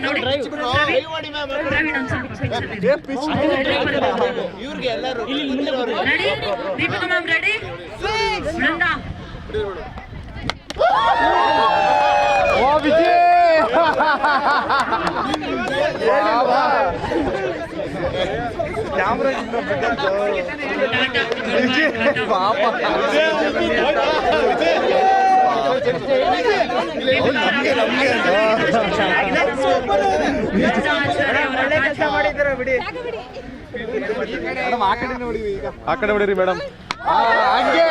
ನೋಡಿ Praveen ready Deepika ma'am ready Vrinda ಓ Vijay camera ಆ ಕಡೆ ಬಿಡಿರಿ ಮೇಡಮ್ ಹಂಗೆ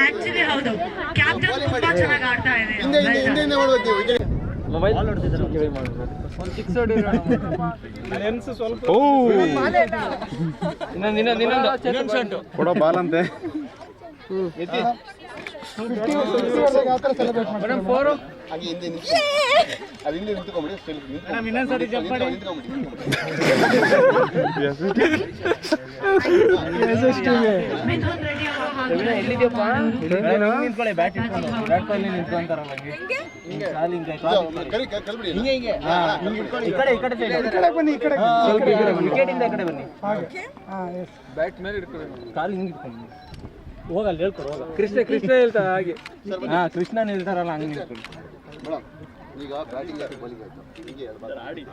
ಆಕ್ಚುಲಿ ಹೌದು ಕ್ಯಾಪ್ಟನ್ ತುಂಬಾ ಚೆನ್ನಾಗಿ ಆಡ್ತಾ ಇದೆ ಮೊಬೈಲ್ ಕೊಡೋ ಬಾಲ್ ಅಂತೆ ಮಿಥುನ್ ರೆಡ್ಡಿ ಅವರು ಬ್ಯಾಟ್ ಕೊಹ್ಲಿ ನಿಂತ್ಕೊಂತಾರಲ್ಲ ಬನ್ನಿ ಈ ಕಡೆ ವಿಕೆಟಿಂದ ಈ ಕಡೆ ಬನ್ನಿ ಬ್ಯಾಟ್ ಮೇಲೆ ಇಟ್ಕೊಳ್ಳಿ ಕಾಲು ಹಿಂಗೆ ಇಟ್ಕೊಂಡು ಹೋಗಲ್ಲ ಹೇಳ್ಕೊಡು ಹೋಗ ಕೃಷ್ಣ ಹೇಳ್ತಾರೆ ಹಾಗೆ ಕೃಷ್ಣ ಹೇಳ್ತಾರಲ್ಲ ಹಂಗೆ ನಿಂತ್ಕೊಳ್ಳಿ ಈಗ ಬ್ಯಾಟಿಂಗ್ ಬೌಲಿಂಗ್ ಆಯ್ತು ಹೀಗೆ ಆಡಿ